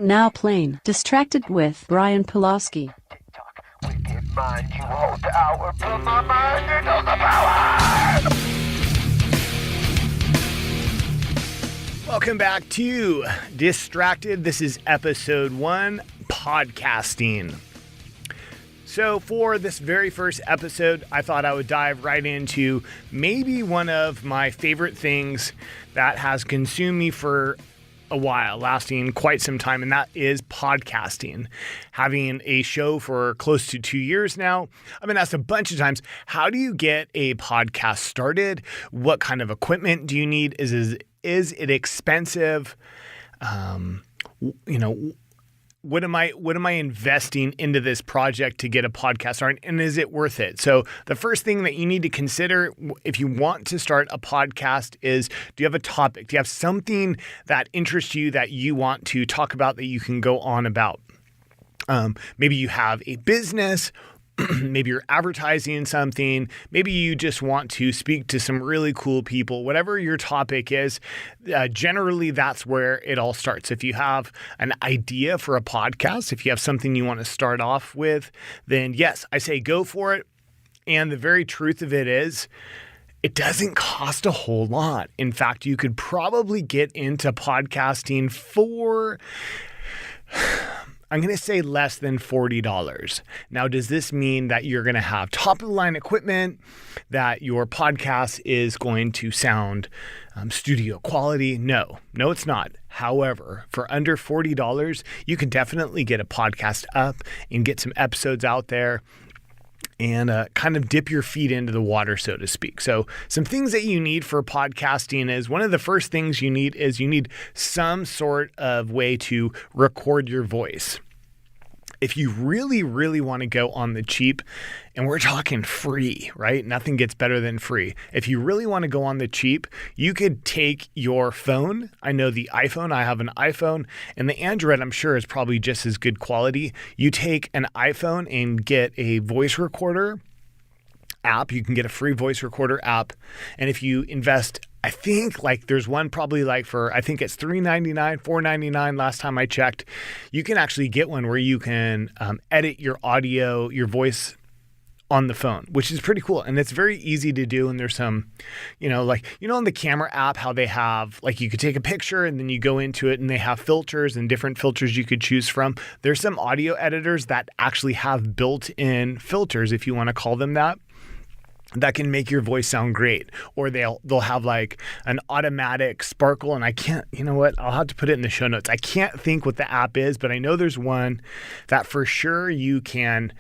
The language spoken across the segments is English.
Now playing Distracted with Brian Pulaski. Wicked mind, you hold the hour, put my mind into the power! Welcome back to Distracted. This is episode 1, podcasting. So for this very first episode, I thought I would dive right into maybe one of my favorite things that has consumed me for a while, lasting quite some time, and that is podcasting. Having a show for close to 2 years now. I've been asked a bunch of times, how do you get a podcast started? What kind of equipment do you need? Is it expensive? What am I investing into this project to get a podcast started, and is it worth it? So the first thing that you need to consider if you want to start a podcast is, do you have a topic? Do you have something that interests you that you want to talk about that you can go on about? Maybe you have a business. Maybe you're advertising something. Maybe you just want to speak to some really cool people. Whatever your topic is, generally that's where it all starts. If you have an idea for a podcast, if you have something you want to start off with, then yes, I say go for it. And the very truth of it is, it doesn't cost a whole lot. In fact, you could probably get into podcasting for, I'm going to say, less than $40. Now, does this mean that you're going to have top of the line equipment, that your podcast is going to sound studio quality? No, it's not. However, for under $40, you can definitely get a podcast up and get some episodes out there and kind of dip your feet into the water, so to speak. So some things that you need for podcasting is, one of the first things you need some sort of way to record your voice. If you really, really want to go on the cheap, and we're talking free, right? Nothing gets better than free. If you really want to go on the cheap, you could take your phone. I know the iPhone, I have an iPhone, and the Android, I'm sure, is probably just as good quality. You take an iPhone and get a voice recorder app. You can get a free voice recorder app. And if you invest, I think there's one probably for, I think it's $3.99, $4.99 last time I checked. You can actually get one where you can edit your audio, your voice on the phone, which is pretty cool. And it's very easy to do. And there's some, on the camera app, how they have, you could take a picture and then you go into it and they have filters and different filters you could choose from. There's some audio editors that actually have built-in filters, if you want to call them that can make your voice sound great. Or they'll have an automatic sparkle, and I can't, I'll have to put it in the show notes. I can't think what the app is, but I know there's one that for sure you can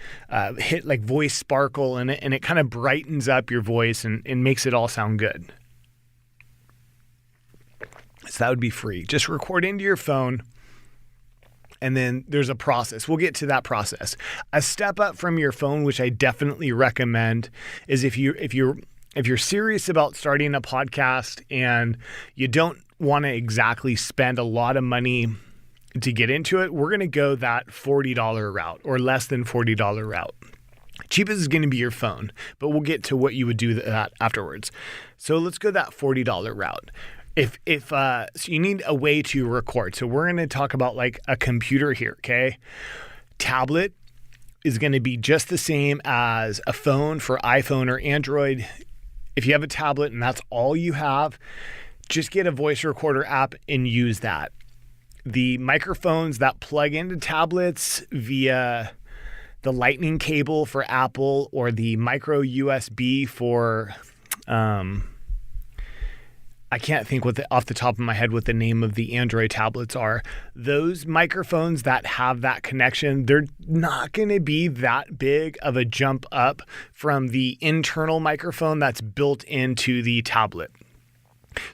hit voice sparkle in it, and it kind of brightens up your voice and makes it all sound good. So that would be free. Just record into your phone. And then there's a process. We'll get to that process. A step up from your phone, which I definitely recommend, is if you're serious about starting a podcast and you don't want to exactly spend a lot of money to get into it, we're going to go that $40 route or less than $40 route. Cheapest is going to be your phone, but we'll get to what you would do that afterwards. So let's go that $40 route. So you need a way to record. So we're going to talk about a computer here, okay? Tablet is going to be just the same as a phone for iPhone or Android. If you have a tablet and that's all you have, just get a voice recorder app and use that. The microphones that plug into tablets via the lightning cable for Apple or the micro USB for I can't think off the top of my head what the name of the Android tablets are. Those microphones that have that connection, they're not going to be that big of a jump up from the internal microphone that's built into the tablet.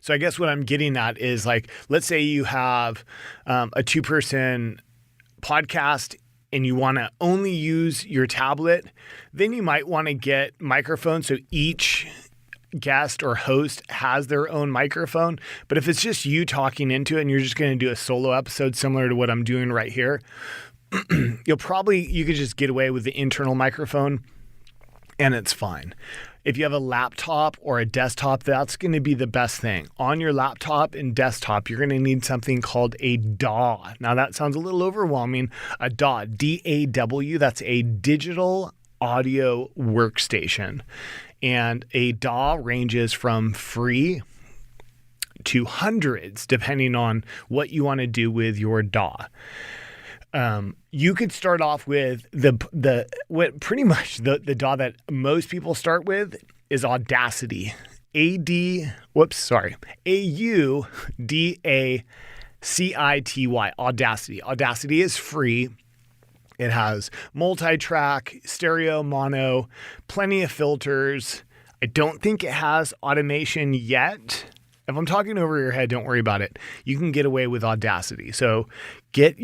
So I guess what I'm getting at is let's say you have a 2-person podcast and you want to only use your tablet, then you might want to get microphones so each guest or host has their own microphone. But if it's just you talking into it and you're just going to do a solo episode similar to what I'm doing right here, you could just get away with the internal microphone and it's fine. If you have a laptop or a desktop, that's going to be the best thing. On your laptop and desktop, you're going to need something called a DAW. Now that sounds a little overwhelming. A DAW, D-A-W, that's a digital audio workstation. And a DAW ranges from free to hundreds, depending on what you want to do with your DAW. You could start off with the DAW that most people start with is Audacity. A-U-D-A-C-I-T-Y. Audacity. Audacity is free. It has multi-track, stereo, mono, plenty of filters. I don't think it has automation yet. If I'm talking over your head, don't worry about it. You can get away with Audacity. So get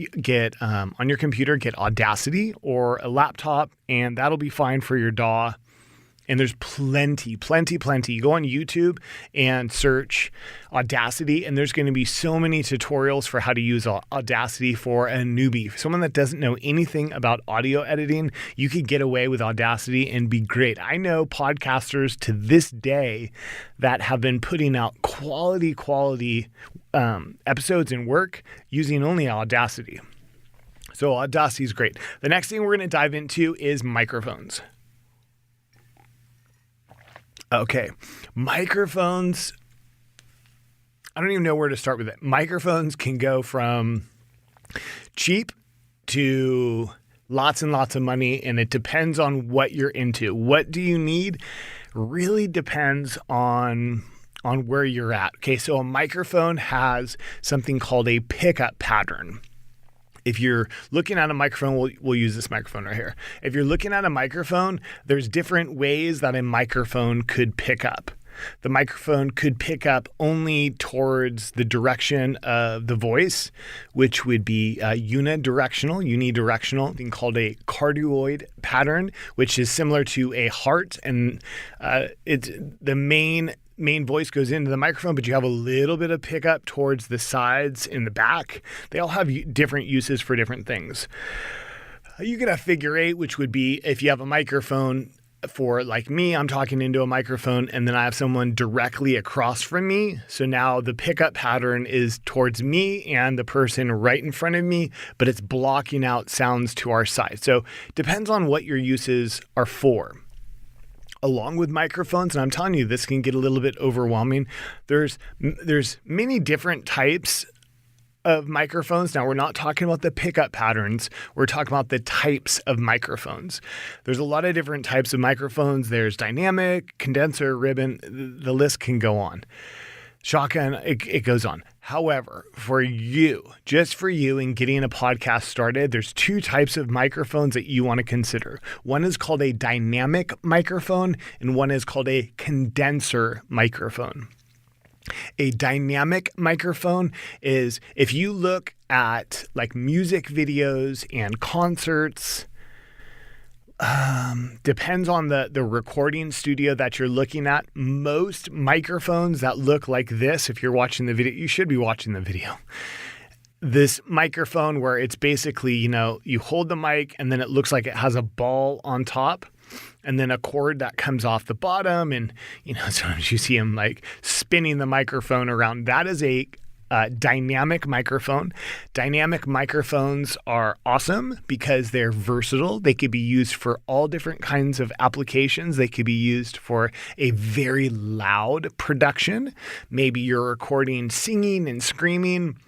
on your computer, get Audacity or a laptop, and that'll be fine for your DAW. And there's plenty. You go on YouTube and search Audacity, and there's going to be so many tutorials for how to use Audacity for a newbie. Someone that doesn't know anything about audio editing, you could get away with Audacity and be great. I know podcasters to this day that have been putting out quality episodes and work using only Audacity. So Audacity is great. The next thing we're going to dive into is microphones. Okay, microphones, I don't even know where to start with it. Microphones can go from cheap to lots and lots of money, and it depends on what you're into. What do you need? Really depends on where you're at. Okay, so a microphone has something called a pickup pattern. If you're looking at a microphone, we'll use this microphone right here. If you're looking at a microphone, there's different ways that a microphone could pick up. The microphone could pick up only towards the direction of the voice, which would be unidirectional, thing called a cardioid pattern, which is similar to a heart, and it's the main voice goes into the microphone, but you have a little bit of pickup towards the sides in the back. They all have different uses for different things. You get a figure eight, which would be if you have a microphone for, like me, I'm talking into a microphone and then I have someone directly across from me. So now the pickup pattern is towards me and the person right in front of me, but it's blocking out sounds to our side. So it depends on what your uses are for. Along with microphones, and I'm telling you, this can get a little bit overwhelming. There's many different types of microphones. Now, we're not talking about the pickup patterns. We're talking about the types of microphones. There's a lot of different types of microphones. There's dynamic, condenser, ribbon. The list can go on. Shotgun, it goes on. However, just for you in getting a podcast started, there's two types of microphones that you want to consider. One is called a dynamic microphone and one is called a condenser microphone. A dynamic microphone is, if you look at like music videos and concerts, depends on the recording studio that you're looking at. Most microphones that look like this, if you're watching the video, you should be watching the video. This microphone where it's basically, you hold the mic and then it looks like it has a ball on top and then a cord that comes off the bottom. And, sometimes you see them like spinning the microphone around. That is a dynamic microphone. Dynamic microphones are awesome because they're versatile. They could be used for all different kinds of applications. They could be used for a very loud production. Maybe you're recording singing and screaming.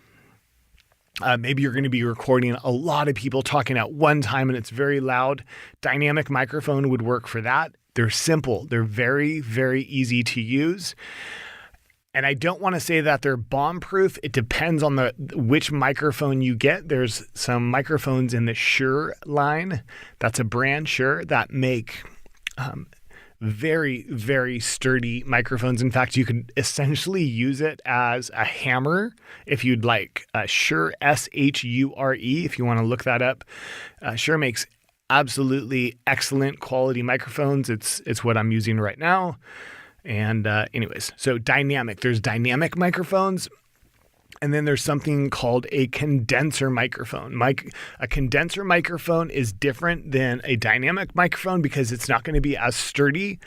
Maybe you're going to be recording a lot of people talking at one time and it's very loud. Dynamic microphone would work for that. They're simple. They're very, very easy to use. And I don't want to say that they're bomb-proof. It depends on which microphone you get. There's some microphones in the Shure line. That's a brand, Shure, that make very, very sturdy microphones. In fact, you could essentially use it as a hammer if you'd like. Shure, S-H-U-R-E, if you want to look that up. Shure makes absolutely excellent quality microphones. It's what I'm using right now. And anyways, so dynamic. There's dynamic microphones. And then there's something called a condenser microphone. A condenser microphone is different than a dynamic microphone because it's not going to be as sturdy.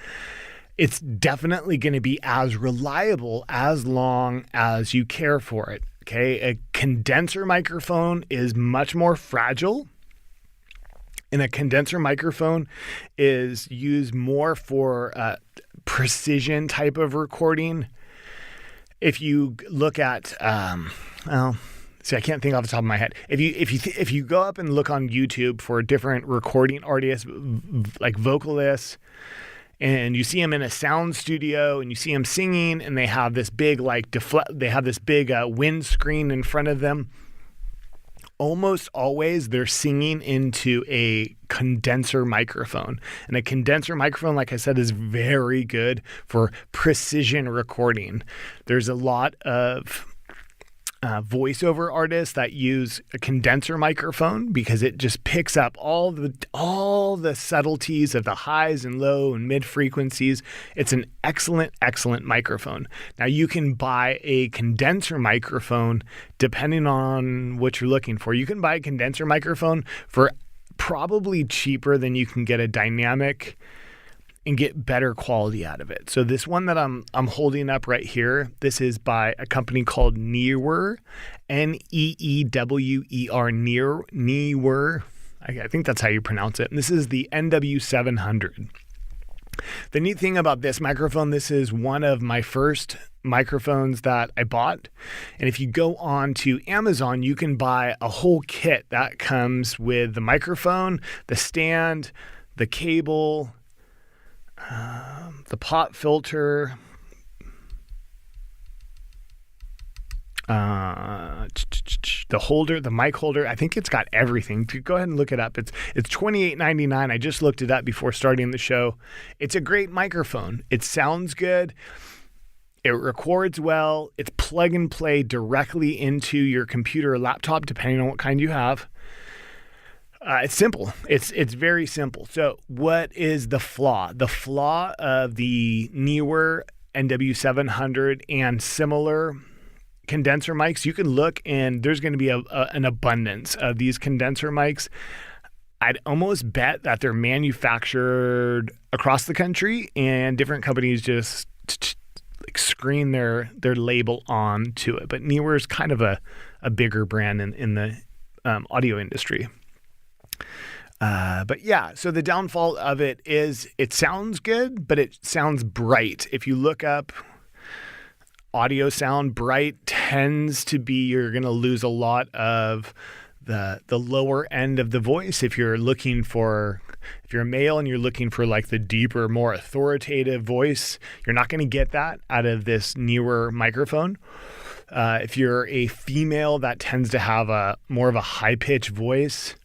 It's definitely going to be as reliable as long as you care for it. Okay, a condenser microphone is much more fragile. And a condenser microphone is used more for precision type of recording. If you look at, I can't think off the top of my head. If you go up and look on YouTube for different recording artists, like vocalists, and you see them in a sound studio, and you see them singing, and they have this big windscreen in front of them. Almost always they're singing into a condenser microphone. And a condenser microphone, like I said, is very good for precision recording. There's a lot of voiceover artists that use a condenser microphone because it just picks up all the subtleties of the highs and low and mid frequencies. It's an excellent microphone. Now you can buy a condenser microphone depending on what you're looking for. You can buy a condenser microphone for probably cheaper than you can get a dynamic and get better quality out of it. So this one that I'm holding up right here, this is by a company called Neewer, Neewer, Neewer. I think that's how you pronounce it. And this is the NW700. The neat thing about this microphone, this is one of my first microphones that I bought. And if you go on to Amazon, you can buy a whole kit that comes with the microphone, the stand, the cable, the pop filter, the holder, the mic holder. I think it's got everything. Go ahead and look it up. It's $28.99. I just looked it up before starting the show. It's a great microphone. It sounds good. It records well. It's plug and play directly into your computer or laptop, depending on what kind you have. It's simple. It's very simple. So what is the flaw? The flaw of the Neewer NW700 and similar condenser mics, you can look and there's going to be an abundance of these condenser mics. I'd almost bet that they're manufactured across the country and different companies just screen their label onto it. But Neewer is kind of a bigger brand in the audio industry. But yeah, so the downfall of it is it sounds good, but it sounds bright. If you look up audio sound, bright tends to be, you're going to lose a lot of the lower end of the voice. If you're a male and you're looking for like the deeper, more authoritative voice, you're not going to get that out of this Neewer microphone. If you're a female that tends to have more of a high-pitched voice,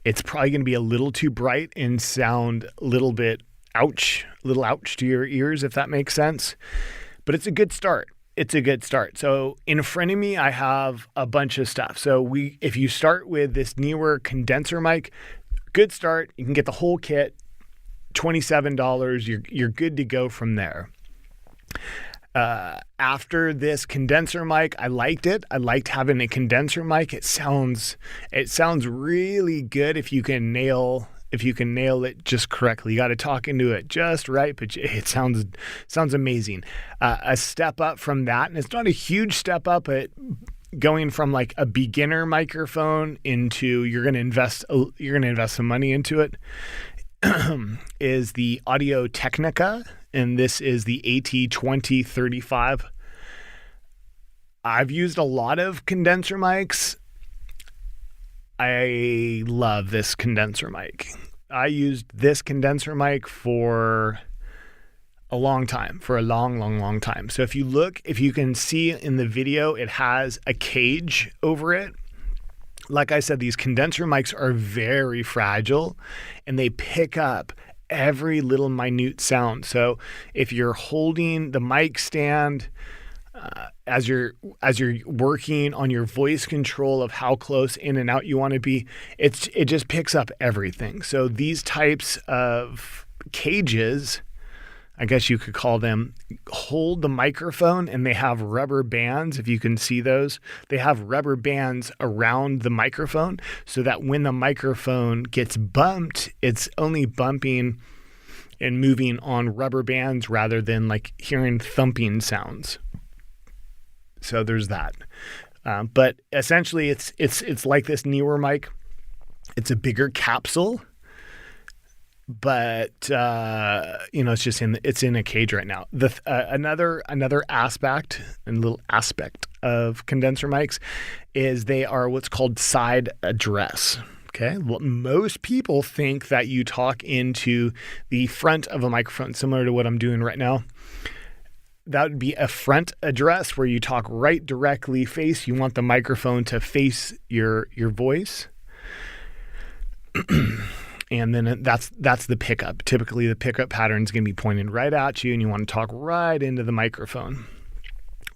it's probably going to be a little too bright and sound a little ouch to your ears, if that makes sense. But it's a good start. So in front of me, I have a bunch of stuff. So if you start with this Neewer condenser mic, good start. You can get the whole kit, $27. You're good to go from there. After this condenser mic, I liked it. I liked having a condenser mic. It sounds really good if you can nail it just correctly. You got to talk into it just right, but it sounds amazing. A step up from that, and it's not a huge step up, but going from like a beginner microphone into you're going to invest some money into it is the Audio Technica. And this is the AT2035. I've used a lot of condenser mics. I love this condenser mic. I used this condenser mic for a long time, for a long time. So if you can see in the video, it has a cage over it. Like I said, these condenser mics are very fragile and they pick up every little minute sound. So if you're holding the mic stand as you're working on your voice control of how close in and out you want to be, it just picks up everything. So these types of cages, I guess you could call them, hold the microphone, and they have rubber bands. If you can see those, they have rubber bands around the microphone so that when the microphone gets bumped, it's only bumping and moving on rubber bands rather than like hearing thumping sounds. So there's that. But essentially it's like this newer mic. It's a bigger capsule. But it's just in a cage right now. Another aspect and little aspect of condenser mics is they are what's called side address. Okay, well, most people think that you talk into the front of a microphone, similar to what I'm doing right now. That would be a front address where you talk right directly face. You want the microphone to face your voice. And then that's the pickup. Typically, the pickup pattern is going to be pointing right at you, and you want to talk right into the microphone.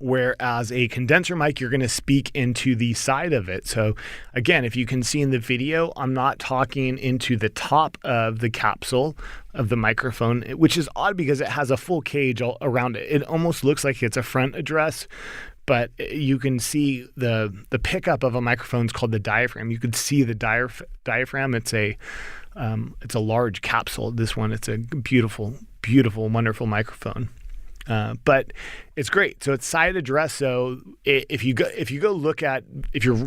Whereas a condenser mic, you're going to speak into the side of it. So again, if you can see in the video, I'm not talking into the top of the capsule of the microphone, which is odd because it has a full cage all around it. It almost looks like it's a front address, but you can see the pickup of a microphone is called the diaphragm. You could see the diaphragm. It's a large capsule. This one, it's a beautiful, beautiful, wonderful microphone. But it's great. So it's side address. So if you go look at, if you're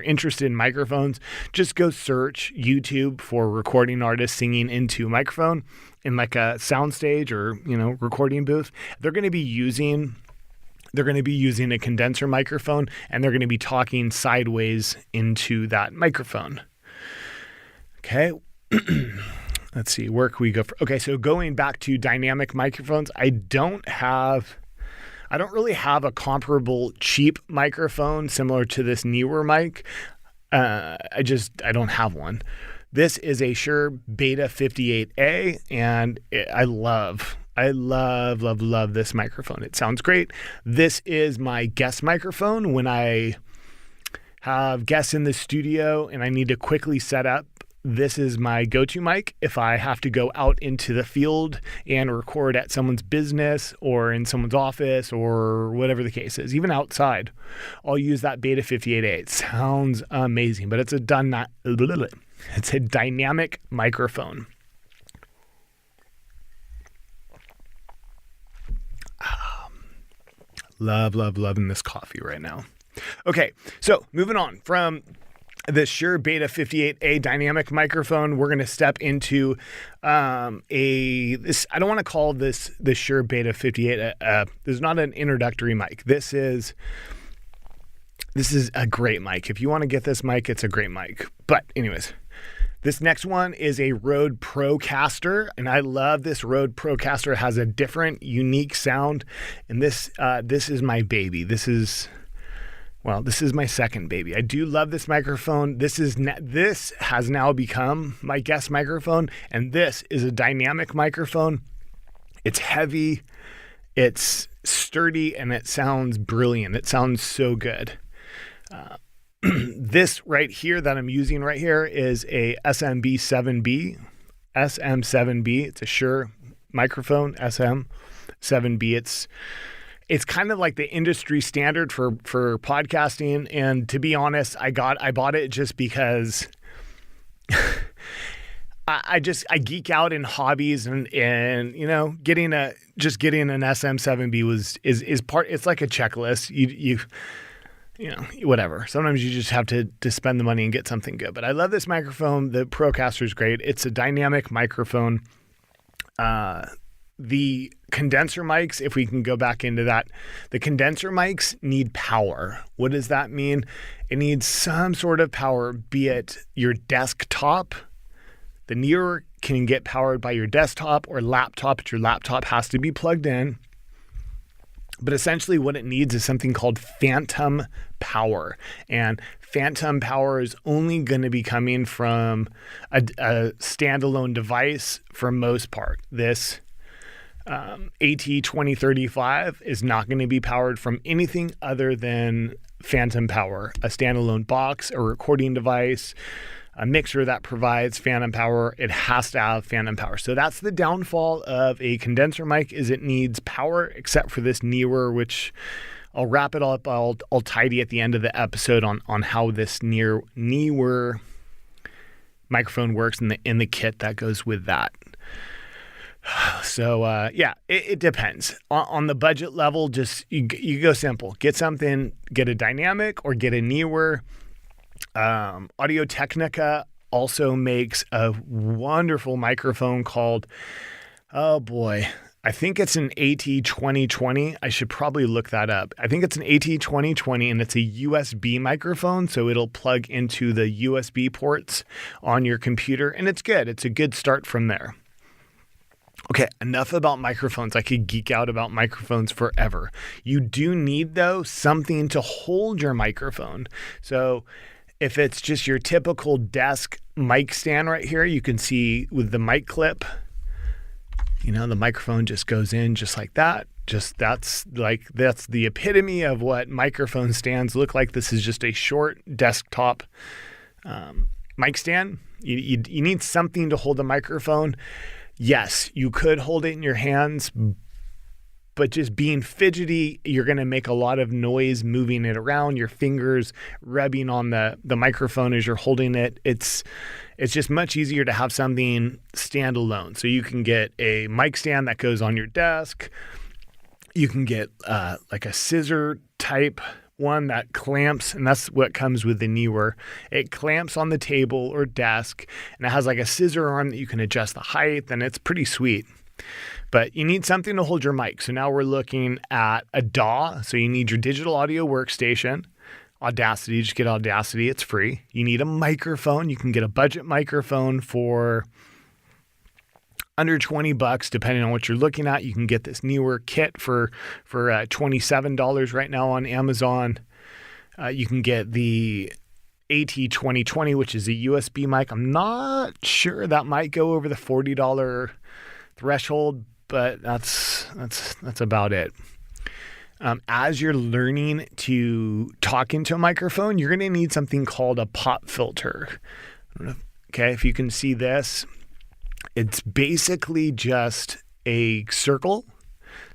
interested in microphones, just go search YouTube for recording artists singing into a microphone in like a soundstage or, recording booth. They're going to be using a condenser microphone, and they're going to be talking sideways into that microphone. Okay. Let's see, where can we go? Okay, so going back to dynamic microphones, I don't really have a comparable cheap microphone similar to this newer mic. I don't have one. This is a Shure Beta 58A, and I love this microphone. It sounds great. This is my guest microphone when I have guests in the studio and I need to quickly set up. This is my go-to mic if I have to go out into the field and record at someone's business or in someone's office or whatever the case is. Even outside, I'll use that Beta 58A. It sounds amazing, but it's a dynamic microphone. Loving this coffee right now. Okay, so moving on from the Shure Beta 58A dynamic microphone, we're going to step into I don't want to call this the Shure Beta 58. This is not an introductory mic. This is a great mic. If you want to get this mic, it's a great mic. But anyways, this next one is a Rode Procaster, and I love this Rode Procaster. It has a different, unique sound, and this is my baby. This is my second baby. I do love this microphone. This has now become my guest microphone, and this is a dynamic microphone. It's heavy, it's sturdy, and it sounds brilliant. It sounds so good. This right here that I'm using right here is a SM7B. It's a Shure microphone, SM7B. It's kind of like the industry standard for podcasting. And to be honest, I bought it just because I geek out in hobbies and getting an SM7B is part. It's like a checklist. Whatever. Sometimes you just have to spend the money and get something good. But I love this microphone. The Procaster is great. It's a dynamic microphone. The condenser mics, if we can go back into that, the condenser mics need power. What does that mean? It needs some sort of power, be it your desktop. The newer can get powered by your desktop or laptop, but your laptop has to be plugged in. But essentially what it needs is something called phantom power. And phantom power is only going to be coming from a standalone device for most part. This AT2035 is not going to be powered from anything other than phantom power, a standalone box, a recording device, a mixer that provides phantom power, it has to have phantom power. So that's the downfall of a condenser mic, is it needs power, except for this Neewer, which I'll wrap it all up. I'll tidy at the end of the episode on how this Neewer microphone works in the kit that goes with that. So it depends on the budget level. Just you go simple, get a dynamic or get a Neewer. Audio-Technica also makes a wonderful microphone called, oh boy, I think it's an AT2020. I should probably look that up. I think it's an AT2020, and it's a USB microphone, so it'll plug into the USB ports on your computer, and it's good. It's a good start from there. Okay, enough about microphones. I could geek out about microphones forever. You do need, though, something to hold your microphone. So if it's just your typical desk mic stand right here, you can see with the mic clip, the microphone just goes in just like that. That's the epitome of what microphone stands look like. This is just a short desktop mic stand. You need something to hold the microphone. Yes, you could hold it in your hands, but just being fidgety, you're going to make a lot of noise moving it around, your fingers rubbing on the microphone as you're holding it. It's just much easier to have something standalone. So you can get a mic stand that goes on your desk. You can get like a scissor type one that clamps, and that's what comes with the Neewer. It clamps on the table or desk, and it has like a scissor arm that you can adjust the height, and it's pretty sweet. But you need something to hold your mic. So now we're looking at a DAW. So you need your digital audio workstation. Audacity, just get Audacity. It's free. You need a microphone. You can get a budget microphone for under $20, depending on what you're looking at. You can get this Neewer kit for $27 right now on Amazon. You can get the AT2020, which is a USB mic. I'm not sure that might go over the $40 threshold, but that's about it. As you're learning to talk into a microphone, you're going to need something called a pop filter. Okay, if you can see this, it's basically just a circle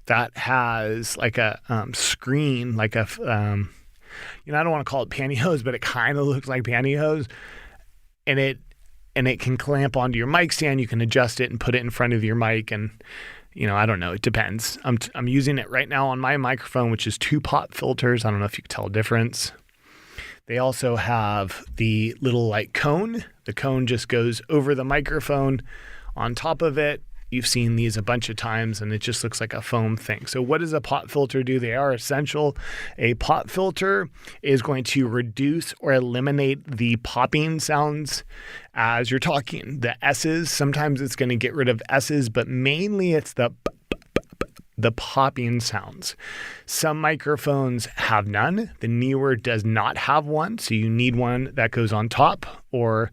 that has like a screen, like a, I don't want to call it pantyhose, but it kind of looks like pantyhose, and it can clamp onto your mic stand. You can adjust it and put it in front of your mic, and I don't know. It depends. I'm using it right now on my microphone, which is 2 pop filters. I don't know if you can tell a difference. They also have the little like cone. The cone just goes over the microphone. On top of it, you've seen these a bunch of times, and it just looks like a foam thing. So what does a pop filter do? They are essential. A pop filter is going to reduce or eliminate the popping sounds as you're talking. The S's, sometimes it's going to get rid of S's, but mainly it's the popping sounds. Some microphones have none. The Neewer does not have one, so you need one that goes on top or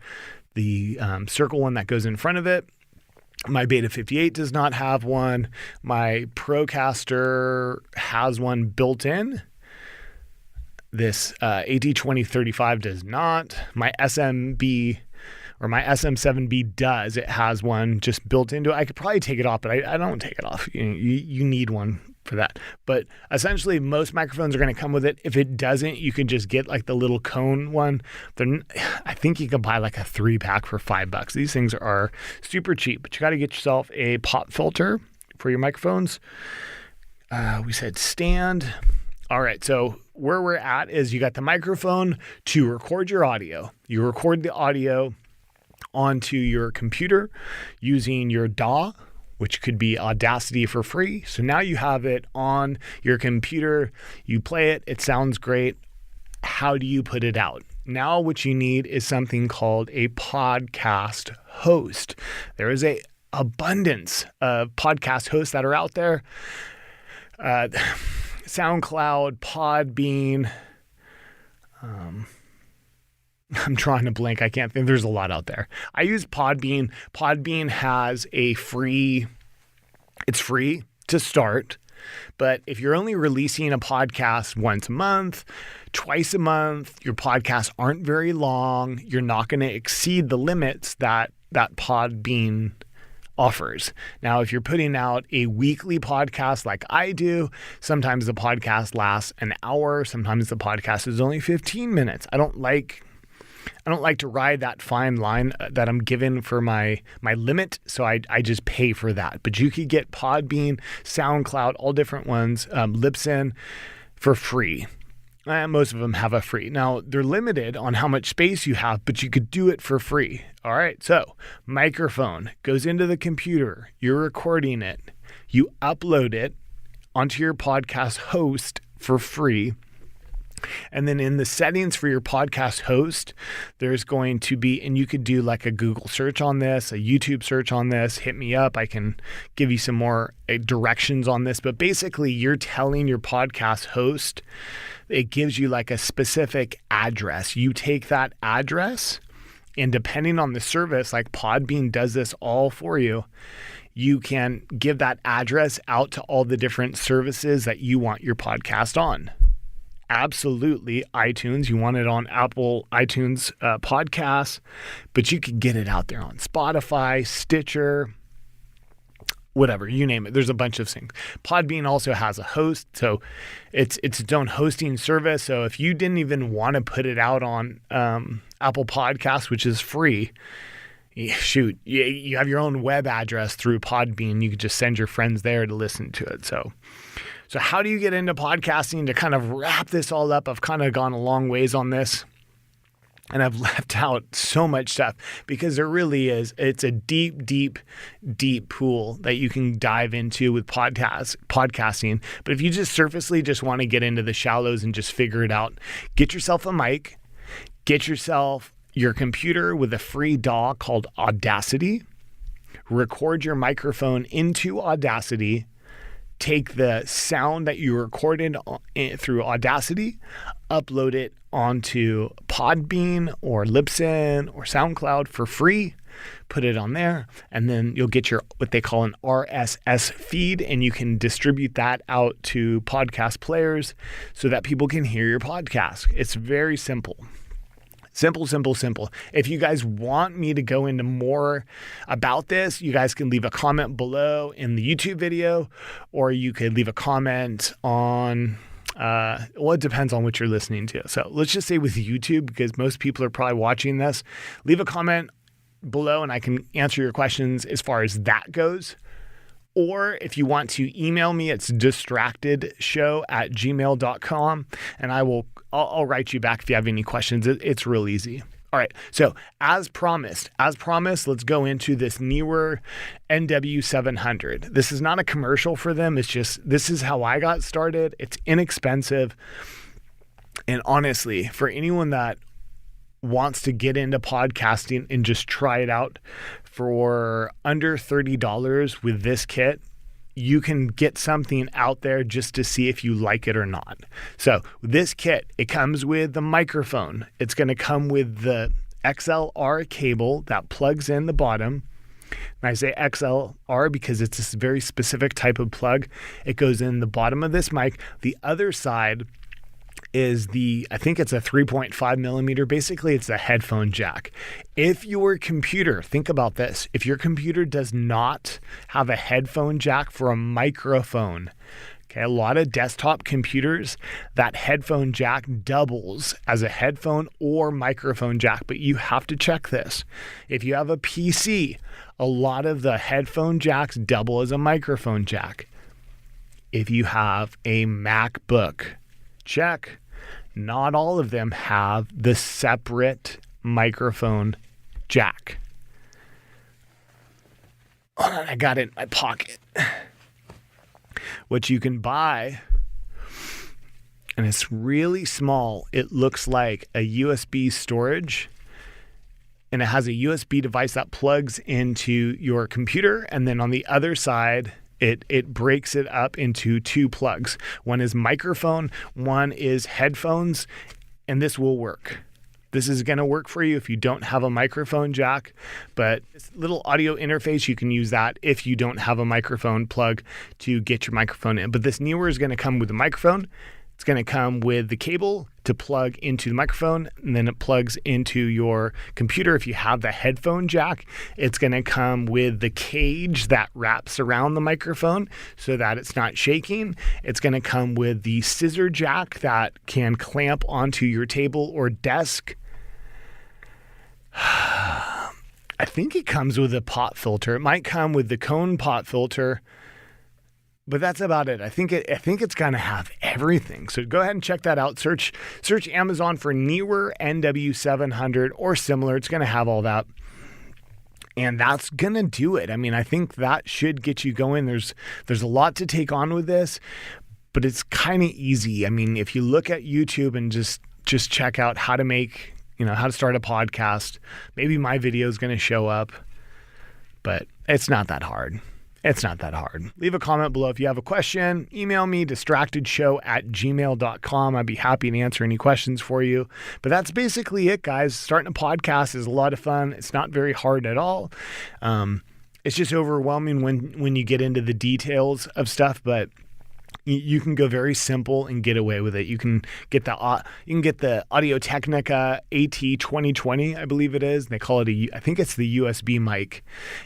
the circle one that goes in front of it. My Beta 58 does not have one. My Procaster has one built in. This AT2035 does not. My SMB or my SM7B does. It has one just built into it. I could probably take it off, but I don't take it off. You need one for that. But essentially, most microphones are going to come with it. If it doesn't, you can just get like the little cone one. I think you can buy like a 3-pack for $5. These things are super cheap, but you got to get yourself a pop filter for your microphones. We said stand. All right, so where we're at is you got the microphone to record your audio. You record the audio onto your computer using your DAW, which could be Audacity for free. So now you have it on your computer. You play it. It sounds great. How do you put it out? Now what you need is something called a podcast host. There is a abundance of podcast hosts that are out there. SoundCloud, Podbean. I'm trying to blank. I can't think. There's a lot out there. I use Podbean. Podbean has it's free to start. But if you're only releasing a podcast once a month, twice a month, your podcasts aren't very long, you're not going to exceed the limits that Podbean offers. Now, if you're putting out a weekly podcast like I do, sometimes the podcast lasts an hour, sometimes the podcast is only 15 minutes. I don't like to ride that fine line that I'm given for my limit, so I just pay for that. But you could get Podbean, SoundCloud, all different ones, Libsyn for free. Most of them have a free. Now, they're limited on how much space you have, but you could do it for free. All right, so microphone goes into the computer. You're recording it. You upload it onto your podcast host for free. And then in the settings for your podcast host, there's going to be, and you could do like a Google search on this, a YouTube search on this, hit me up. I can give you some more directions on this. But basically, you're telling your podcast host, it gives you like a specific address. You take that address, and depending on the service, like Podbean does this all for you, you can give that address out to all the different services that you want your podcast on. Absolutely, iTunes. You want it on Apple iTunes podcasts, but you can get it out there on Spotify, Stitcher, whatever, you name it. There's a bunch of things. Podbean also has a host, so it's its own hosting service. So if you didn't even want to put it out on Apple Podcasts, which is free, shoot, you have your own web address through Podbean. You could just send your friends there to listen to it. So how do you get into podcasting? To kind of wrap this all up, I've kind of gone a long ways on this, and I've left out so much stuff because there really is. It's a deep, deep, deep pool that you can dive into with podcasting. But if you just surfacely just want to get into the shallows and just figure it out, get yourself a mic, get yourself your computer with a free DAW called Audacity, record your microphone into Audacity, take the sound that you recorded through Audacity, upload it onto Podbean or Libsyn or SoundCloud for free, put it on there, and then you'll get your what they call an RSS feed, and you can distribute that out to podcast players so that people can hear your podcast. It's very simple. Simple, simple, simple. If you guys want me to go into more about this, you guys can leave a comment below in the YouTube video, or you could leave a comment on, it depends on what you're listening to. So let's just say with YouTube, because most people are probably watching this, leave a comment below and I can answer your questions as far as that goes. Or if you want to email me, it's distractedshow@gmail.com, and I'll write you back if you have any questions. It's real easy. All right. So as promised, let's go into this newer NW700. This is not a commercial for them. It's just, this is how I got started. It's inexpensive. And honestly, for anyone that wants to get into podcasting and just try it out, for under $30 with this kit, you can get something out there just to see if you like it or not. So this kit, it comes with the microphone. It's going to come with the XLR cable that plugs in the bottom. And I say XLR because it's this very specific type of plug. It goes in the bottom of this mic. The other side is I think it's a 3.5 millimeter. Basically, it's a headphone jack. If your computer, think about this, if your computer does not have a headphone jack for a microphone, okay, a lot of desktop computers, that headphone jack doubles as a headphone or microphone jack, but you have to check this. If you have a PC, a lot of the headphone jacks double as a microphone jack. If you have a MacBook, check. Not all of them have the separate microphone jack. Hold on, I got it in my pocket. What you can buy, and it's really small. It looks like a USB storage, and it has a USB device that plugs into your computer, and then on the other side, it breaks it up into two plugs. One is microphone, one is headphones, and this will work. this is going to work for you if you don't have a microphone jack, but this little audio interface, you can use that if you don't have a microphone plug to get your microphone in. But this Neewer is going to come with a microphone. It's going to come with the cable to plug into the microphone, and then it plugs into your computer. If you have the headphone jack, it's going to come with the cage that wraps around the microphone so that it's not shaking. It's going to come with the scissor jack that can clamp onto your table or desk. I think it comes with a pop filter. It might come with the cone pop filter. But that's about it. I think it's gonna have everything. So go ahead and check that out. Search Amazon for Neewer NW700 or similar. It's gonna have all that. And that's gonna do it. I mean, I think that should get you going. There's a lot to take on with this, but it's kind of easy. I mean, if you look at YouTube and just check out how to start a podcast, maybe my video is gonna show up, but it's not that hard. It's not that hard. Leave a comment below if you have a question. Email me, distractedshow@gmail.com. I'd be happy to answer any questions for you. But that's basically it, guys. Starting a podcast is a lot of fun. It's not very hard at all. It's just overwhelming when you get into the details of stuff, but you can go very simple and get away with it. You can get the Audio-Technica AT2020, I believe it is. They call it I think it's the USB mic,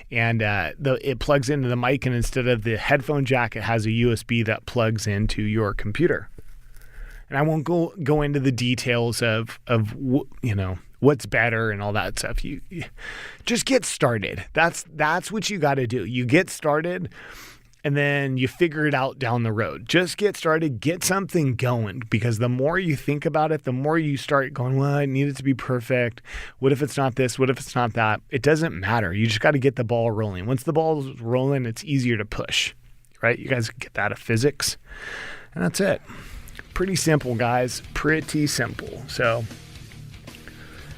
and it plugs into the mic, and instead of the headphone jack, it has a USB that plugs into your computer. And I won't go into the details of what's better and all that stuff. You just get started. That's what you got to do. You get started, and then you figure it out down the road. Just get started, get something going, because the more you think about it, the more you start going, well, I need it to be perfect. What if it's not this? What if it's not that? It doesn't matter. You just got to get the ball rolling. Once the ball's rolling, it's easier to push, right? You guys get that of physics. And that's it. Pretty simple, guys. Pretty simple. So,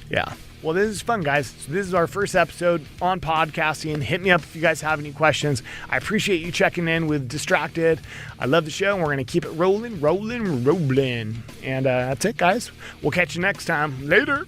yeah. Well, this is fun, guys. So this is our first episode on podcasting. Hit me up if you guys have any questions. I appreciate you checking in with Distracted. I love the show, and we're going to keep it rolling. And that's it, guys. We'll catch you next time. Later.